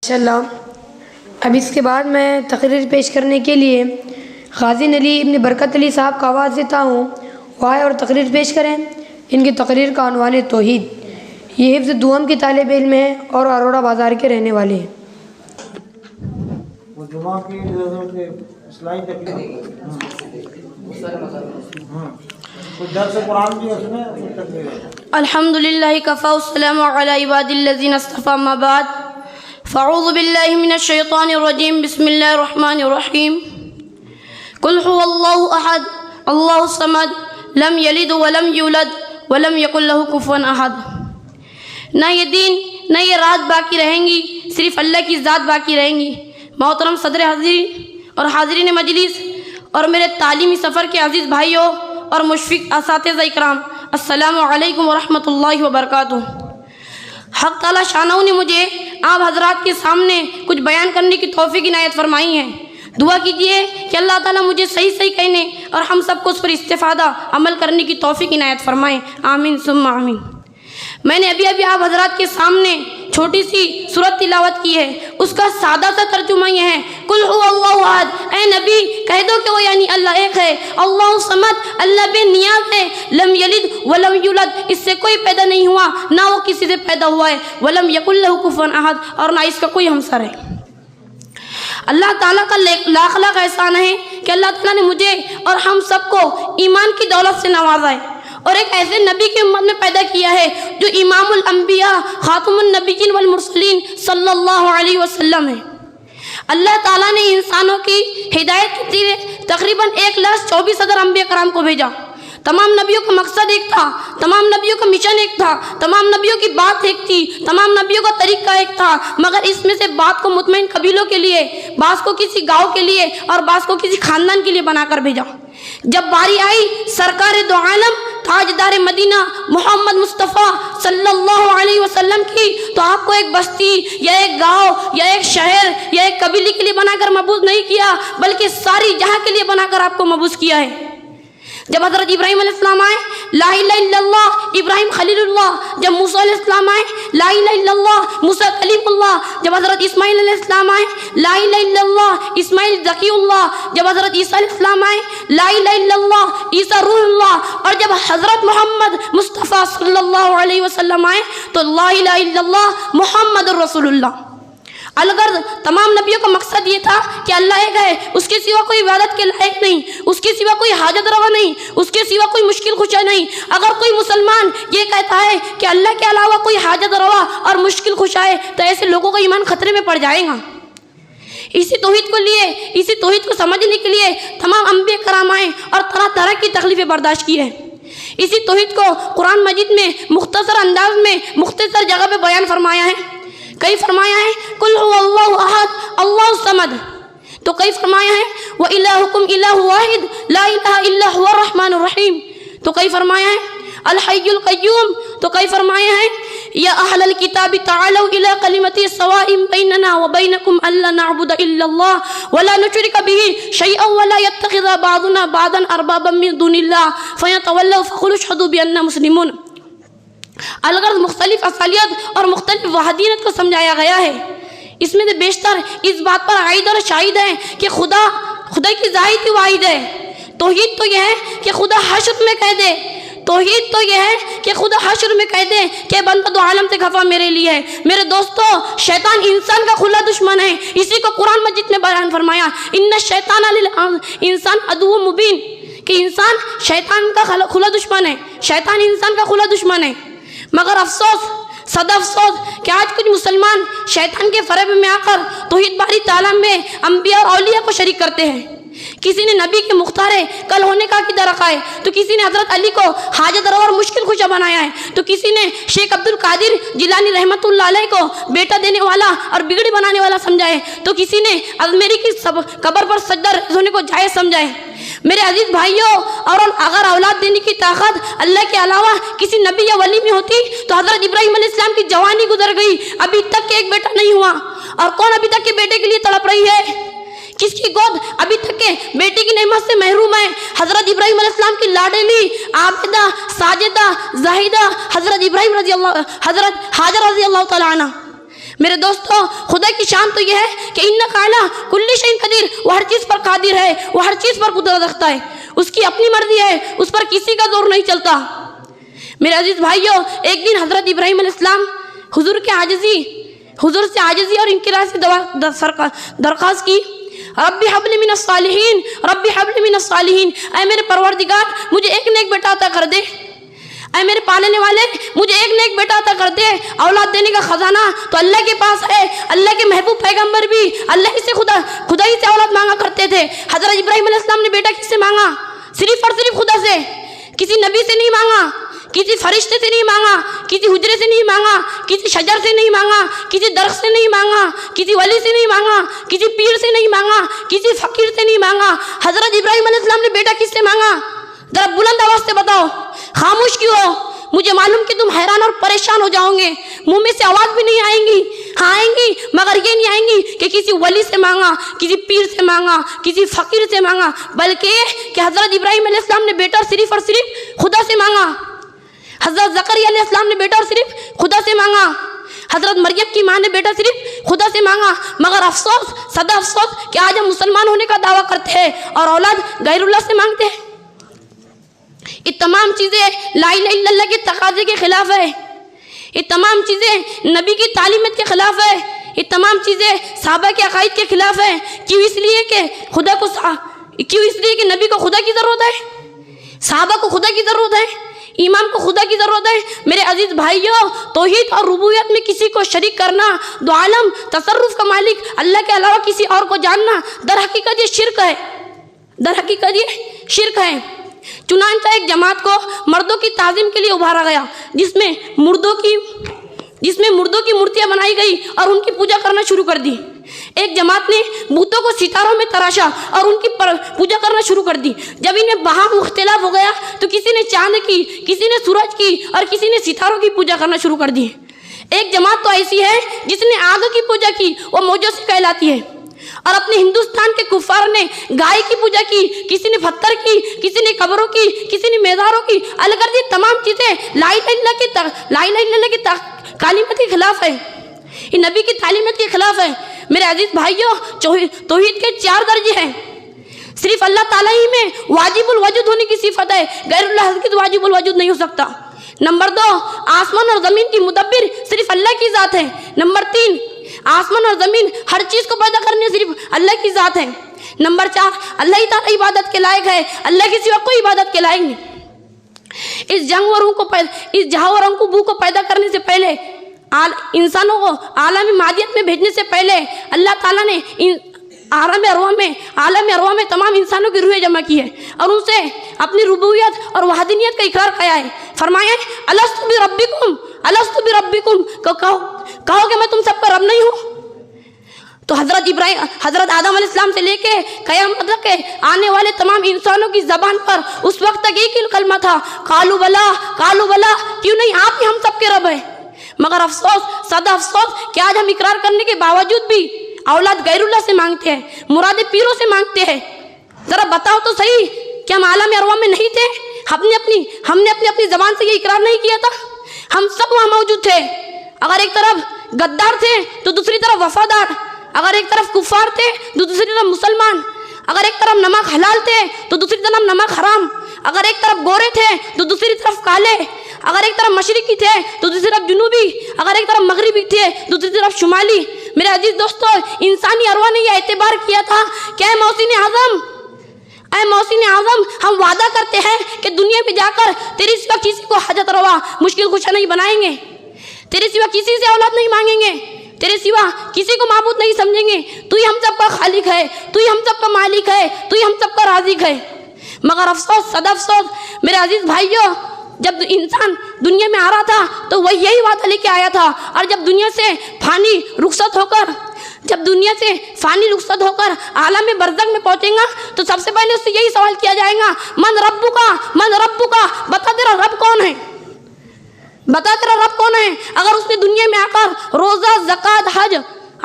چلا اب اس کے بعد میں تقریر پیش کرنے کے لیے غازی علی ابن برکت علی صاحب کا آواز دیتا ہوں، وہ آئے اور تقریر پیش کریں۔ ان کی تقریر کا عنوان ہے توحید۔ یہ حفظ دوم کی طالب علم ہیں اور اروڑہ بازار کے رہنے والے ہیں۔ الحمد للہ کفا والسلام علی عباد الذین اصطفى اما بعد فاعوذ باللہ من الشیطان الرجیم بسم اللہ الرحمن الرحیم قل هو اللہ احد اللہ الصمد لم یلد ولم یولد ولم یکن لہ کفوا احد۔ نہ یہ دن نہ یہ رات باقی رہیں گی، صرف اللہ کی ذات باقی رہیں گی۔ محترم صدر حاضرین اور حاضرین مجلس اور میرے تعلیمی سفر کے عزیز بھائیوں اور مشفق اساتذہ اکرام، السلام علیکم ورحمۃ اللہ وبرکاتہ۔ حق تعالیٰ شانہ نے مجھے آپ حضرات کے سامنے کچھ بیان کرنے کی توفیق عنایت فرمائی ہے۔ دعا کیجئے کہ اللہ تعالیٰ مجھے صحیح کہنے اور ہم سب کو اس پر استفادہ عمل کرنے کی توفیق عنایت فرمائے، آمین ثم آمین۔ میں نے ابھی آپ حضرات کے سامنے چھوٹی سی سورت تلاوت کی ہے، اس کا سادہ سا ترجمہ یہ ہے، قل هو اللہ احد، اے نبی کہہ دو کہ وہ یعنی اللہ ایک ہے، اللہ صمد، اللہ بے نیاز ہے، لم یلد ولم یولد، اس سے کوئی پیدا نہیں ہوا نہ وہ کسی سے پیدا ہوا ہے، ولم یکن لہ کفوا احد، اور نہ اس کا کوئی ہمسر ہے۔ اللہ تعالیٰ کا لاکھ لاکھ احسان ہے کہ اللہ تعالیٰ نے مجھے اور ہم سب کو ایمان کی دولت سے نوازا ہے اور ایک ایسے نبی کی امت میں پیدا کیا ہے جو امام الانبیاء خاتم النبیین والمرسلین صلی اللہ علیہ وسلم ہے۔ اللہ تعالیٰ نے انسانوں کی ہدایت کے لیے تقریباً 1,24,000 انبیاء کرام کو بھیجا۔ تمام نبیوں کا مقصد ایک تھا، تمام نبیوں کا مشن ایک تھا، تمام نبیوں کی بات ایک تھی، تمام نبیوں کا طریقہ ایک تھا، مگر اس میں سے بات کو مطمئن قبیلوں کے لیے، بعض کو کسی گاؤں کے لیے اور بعض کو کسی خاندان کے لیے بنا کر بھیجا۔ جب باری آئی سرکار دو عالم تاجدار مدینہ محمد مصطفیٰ صلی اللہ علیہ وسلم کی، تو آپ کو ایک بستی یا ایک گاؤں یا ایک شہر یا ایک قبیلے کے لیے بنا کر مبعوث نہیں کیا، بلکہ ساری جہاں کے لیے بنا کر آپ کو مبعوث کیا ہے۔ جب حضرت ابراہیم علیہ السلام آئے، لا الہ الا اللہ ابراہیم خلیل اللہ۔ جب موسیٰ علیہ السلام آئے، لا الہ الا اللہ موسیٰ کلیم اللہ۔ جب حضرت اسماعیل علیہ السلام آئے، لا الہ الا اللہ اسماعیل ذکی اللہ۔ جب حضرت عیسیٰ علیہ السلام آئے، لا الہ الا اللہ عیسیٰ روح اللہ۔ اور جب حضرت محمد مصطفیٰ صلی اللہ علیہ وسلم آئے تو لا الہ الا اللہ محمد الرسول اللہ۔ الغرض تمام نبیوں کا مقصد یہ تھا کہ اللہ ایک ہے، اس کے سوا کوئی عبادت کے لائق نہیں، اس کے سوا کوئی حاجت روا نہیں، اس کے سوا کوئی مشکل کشا نہیں۔ اگر کوئی مسلمان یہ کہتا ہے کہ اللہ کے علاوہ کوئی حاجت روا اور مشکل کشا ہے تو ایسے لوگوں کا ایمان خطرے میں پڑ جائے گا۔ اسی توحید کو سمجھنے کے لیے تمام انبیاء کرام آئے اور طرح طرح کی تکلیفیں برداشت کی ہے۔ اسی توحید کو قرآن مجید میں مختصر انداز میں مختصر جگہ پہ بیان فرمایا ہے۔ کئی فرمایا ہے قل هو اللہ احد اللہ الصمد، تو کئی فرمایا ہے وَإِلَٰهُكُمْ إِلَٰهٌ وَاحِدٌ لَا إِلَٰهَ إِلَّا هُوَ الرَّحْمَٰنُ الرَّحِيمُ، تو کئی فرمایا ہے الحی القیوم، تو کئی فرمایا ہے یا اہل الکتاب تعالوا إِلَىٰ كَلِمَةٍ سَوَاءٍ بَيْنَنَا وَبَيْنَكُمْ أَلَّا نَعْبُدَ إِلَّا اللَّهَ وَلَا نُشْرِكَ بِهِ شَيْئًا وَلَا يَتَّخِذَ بَعْضُنَا بَعْضًا أَرْبَابًا مِّن دُونِ اللَّهِ فَيَتَوَلَّوْا فَقُولُوا اشْهَدُوا بِأَنَّا مُسْلِمُونَ۔ الغرض مختلف اصالیت اور مختلف وحدانیت کو سمجھایا گیا ہے۔ اس میں سے بیشتر اس بات پر عائد اور شاہد ہے کہ خدا کی ذات ہی واحد ہے۔ توحید تو یہ ہے کہ خدا حشر میں کہہ دے، توحید تو یہ ہے کہ خدا حشر میں کہہ دے کہ بندہ دو عالم سے خفا میرے لیے ہے۔ میرے دوستو، شیطان انسان کا کھلا دشمن ہے، اسی کو قرآن مجید میں بیان فرمایا ان الشیطان انسان عدو مبین، کہ انسان شیطان کا کھلا دشمن ہے، شیطان انسان کا کھلا دشمن ہے۔ مگر افسوس، صد افسوس کہ آج کچھ مسلمان شیطان کے فریب میں آ کر توحید باری تعالیٰ میں انبیاء اور اولیاء کو شریک کرتے ہیں۔ کسی نے نبی کے مختار کل ہونے کا عقیدہ رکھا ہے، تو کسی نے حضرت علی کو حاجت روا اور مشکل کشا بنایا ہے، تو کسی نے شیخ عبد القادر جیلانی رحمۃ اللہ علیہ کو بیٹا دینے والا اور بگڑی بنانے والا سمجھا ہے، تو کسی نے ازمیری کی قبر پر سجدہ ہونے کو جائز سمجھا ہے۔ میرے عزیز بھائیوں، اور اگر اولاد دینے کی طاقت اللہ کے علاوہ کسی نبی یا ولی میں ہوتی تو حضرت ابراہیم علیہ السلام کی جوانی گزر گئی، ابھی تک کہ ایک بیٹا نہیں ہوا، اور کون ابھی تک کے بیٹے کے لیے تڑپ رہی ہے؟ کس کی گود ابھی تک کے بیٹی کی نعمت سے محروم ہے؟ حضرت ابراہیم علیہ السلام کی لاڈلی عابدہ ساجدہ زاہدہ حضرت ابراہیم حضرت حاجر رضی اللہ تعالیٰ عنہ۔ میرے دوستو، خدا کی شان تو یہ ہے کہ انک علی کل شیء قدیر، وہ ہر چیز پر قادر ہے، وہ ہر چیز پر قدرت رکھتا ہے، اس کی اپنی مرضی ہے، اس پر کسی کا زور نہیں چلتا۔ میرے عزیز بھائیوں، ایک دن حضرت ابراہیم علیہ السلام حضور سے عاجزی اور انکسار سے درخواست کی، رب حب لی من الصالحین، رب حب لی من الصالحین، اے میرے پروردگار مجھے ایک نیک بیٹا عطا کر دے، اے میرے پالنے والے مجھے ایک نیک بیٹا عطا کر دے۔ اولاد دینے کا خزانہ تو اللہ کے پاس ہے، اللہ کے محبوب پیغمبر بھی اللہ ہی سے خدائی سے اولاد مانگا کرتے تھے۔ حضرت ابراہیم علیہ السلام نے بیٹا کس سے مانگا؟ صرف اور صرف خدا سے، کسی نبی سے نہیں مانگا، کسی فرشتے سے نہیں مانگا، کسی حجرے سے نہیں مانگا، کسی شجر سے نہیں مانگا، کسی درخت سے نہیں مانگا، کسی ولی سے نہیں مانگا، کسی پیر سے نہیں مانگا، کسی فقیر سے نہیں مانگا۔ حضرت ابراہیم علیہ السلام نے بیٹا کس سے مانگا؟ ذرا بلند آواز سے بتاؤ، خاموش کیوں ہو؟ مجھے معلوم کہ تم حیران اور پریشان ہو جاؤ گے، منہ میں سے آواز بھی نہیں آئیں گی، ہاں آئیں گی مگر یہ نہیں آئیں گی کہ کسی ولی سے مانگا، کسی پیر سے مانگا، کسی فقیر سے مانگا، بلکہ کہ حضرت ابراہیم علیہ السلام نے بیٹا صرف اور صرف خدا سے مانگا۔ حضرت زکریا علیہ السلام نے بیٹا صرف خدا سے مانگا۔ حضرت مریم کی ماں نے بیٹا صرف خدا سے مانگا۔ مگر افسوس، صدا افسوس کہ آج ہم مسلمان ہونے کا دعویٰ کرتے ہیں اور اولاد غیر اللہ سے مانگتے ہیں۔ یہ تمام چیزیں لا الہ الا اللہ کے تقاضے کے خلاف ہے، یہ تمام چیزیں نبی کی تعلیمات کے خلاف ہے، یہ تمام چیزیں صحابہ کے عقائد کے خلاف ہے۔ کیوں؟ اس لیے کہ نبی کو خدا کی ضرورت ہے، صحابہ کو خدا کی ضرورت ہے، امام کو خدا کی ضرورت ہے۔ میرے عزیز بھائیوں، توحید اور ربوبیت میں کسی کو شریک کرنا، دو عالم تصرف کا مالک اللہ کے علاوہ کسی اور کو جاننا، در حقیقت یہ شرک ہے، در حقیقت یہ شرک ہے۔ چنانچہ ایک جماعت کو مردوں کی تعظیم کے لیے ابھارا گیا، جس میں مردوں کی مورتیاں بنائی گئی اور ان کی پوجا کرنا شروع کر دی۔ ایک جماعت نے بتوں کو ستاروں میں تراشا اور ان کی پوجا کرنا شروع کر دی۔ جب ان میں باہم اختلاف ہو گیا تو کسی نے چاند کی، کسی نے سورج کی اور کسی نے ستاروں کی پوجا کرنا شروع کر دی۔ ایک جماعت تو ایسی ہے جس نے آگ کی پوجا کی، وہ موجوسی کہلاتی ہے۔ اور اپنے ہندوستان کے کفار نے گائے کی پوجا کی، کسی نے پتھر کی، کسی نے قبروں کی، کسی نے میزاروں کی، الگ یہ تمام چیزیں لا الہ الا اللہ کی تعلیمات کے خلاف ہے، یہ نبی کی تعلیمات کے خلاف ہے۔ میرے عزیز بھائیوں، توحید کے 4 درجے ہیں۔ صرف اللہ تعالیٰ ہی میں واجب الوجود ہونے کی صفت ہے، غیر اللہ کی واجب الوجود نہیں ہو سکتا۔ نمبر 2، آسمان اور زمین کی مدبر صرف اللہ کی ذات ہے۔ نمبر 3، آسمان اور زمین ہر چیز کو پیدا کرنے صرف اللہ کی ذات ہے۔ نمبر 4، اللہ تعالیٰ عبادت کے لائق ہے، اللہ کے سوا کوئی عبادت کے لائق نہیں۔ اس جہاں اور انکو کو پیدا کرنے سے پہلے، انسانوں کو عالم مادیت میں بھیجنے سے پہلے اللہ تعالیٰ نے عالم ارواح میں تمام انسانوں کی روحیں جمع کی ہے اور ان سے اپنی ربوبیت اور وحدانیت کا اقرار کیا ہے۔ فرمایا الست بربکم، کہو کہ میں تم سب کا رب نہیں ہوں؟ تو حضرت آدم علیہ السلام سے لے کے قیامت تک کے آنے والے تمام انسانوں کی زبان پر اس وقت تک ایک ہی کلمہ تھا، قالوا بلا، کیوں نہیں آپ ہی ہم سب کے رب ہیں۔ مگر افسوس، صدا افسوس کہ آج ہم اقرار کرنے کے باوجود بھی اولاد غیر اللہ سے مانگتے ہیں، مراد پیروں سے مانگتے ہیں۔ ذرا بتاؤ تو صحیح کہ ہم عالم ارواح میں نہیں تھے؟ ہم نے اپنی زبان سے یہ اقرار نہیں کیا تھا؟ ہم سب وہاں موجود تھے۔ اگر ایک طرف غدار تھے تو دوسری طرف وفادار، اگر ایک طرف کفار تھے تو دوسری طرف مسلمان، اگر ایک طرف نمک حلال تھے تو دوسری طرف نمک حرام، اگر ایک طرف گورے تھے تو دوسری طرف کالے، اگر ایک طرف مشرقی تھے تو دوسری طرف جنوبی، اگر ایک طرف مغربی تھے تو دوسری طرف شمالی۔ میرے عزیز دوستو، انسانی ارواح نے یہ اعتبار کیا تھا کہ اے محسن اعظم، ہم وعدہ کرتے ہیں کہ دنیا میں جا کر تیرے سوا کسی کو حاجت روا مشکل کشا نہیں بنائیں گے، تیرے سوا کسی سے اولاد نہیں مانگیں گے، تیرے سوا کسی کو معبود نہیں سمجھیں گے، تو ہی ہم سب کا خالق ہے، تو ہی ہم سب کا مالک ہے، تو ہی ہم سب کا رازق ہے۔ مگر افسوس، صد افسوس میرے عزیز بھائیوں، جب انسان دنیا میں آ رہا تھا تو وہ یہی وعدہ لے کے آیا تھا، اور جب دنیا سے فانی رخصت ہو کر عالم برزخ میں پہنچے گا تو سب سے پہلے اس سے یہی سوال کیا جائے گا، من ربکا، بتا تیرا رب کون ہے، بتا تیرا رب کون ہے۔ اگر اس نے دنیا میں آ کر روزہ، زکوٰۃ، حج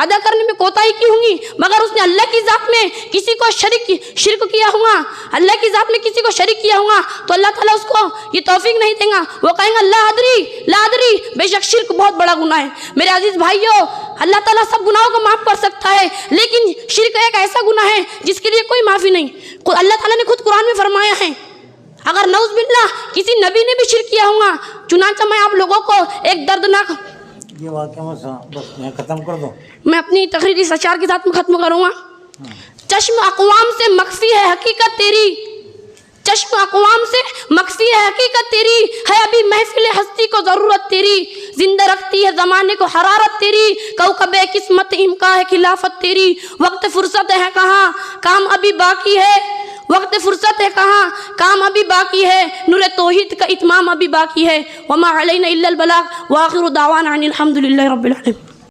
ادا کرنے میں کوتاہی کی ہوں گی، مگر اس نے اللہ کی ذات میں کسی کو شرک کیا ہوگا، اللہ کی ذات میں کسی کو شریک کیا ہوگا، تو اللہ تعالیٰ اس کو یہ توفیق نہیں دیں گا، وہ کہیں گا لا ادری، بے شک شرک بہت بڑا گناہ ہے۔ میرے عزیز بھائیوں، اللہ تعالیٰ سب گناہوں کو معاف کر سکتا ہے، لیکن شرک ایک ایسا گناہ ہے جس کے لیے کوئی معافی نہیں۔ اللہ تعالیٰ نے خود قرآن میں فرمایا ہے اگر نعوذ باللہ کسی نبی نے بھی شرک کیا ہوگا، چنانچہ میں آپ لوگوں کو ایک دردناک یہ واقعہ بس میں ختم کر دوں۔ میں اپنی تقریر اس اشعار کے ساتھ میں ختم کروں گا۔ چشم اقوام سے مخفی ہے حقیقت تیری، چشم اقوام سے مخفی ہے حقیقت تیری، ہے ابھی محفل ہستی کو ضرورت تیری، زندہ رکھتی ہے زمانے کو حرارت تیری، کوكب قسمت امکا ہے خلافت تیری، وقت فرصت ہے کہاں کام ابھی باقی ہے، وقت فرصت ہے کہاں کام ابھی باقی ہے، نور توحید کا اتمام ابھی باقی ہے۔ وما علینا الا البلاغ، وآخر دعوانا ان الحمد للہ رب العالمین۔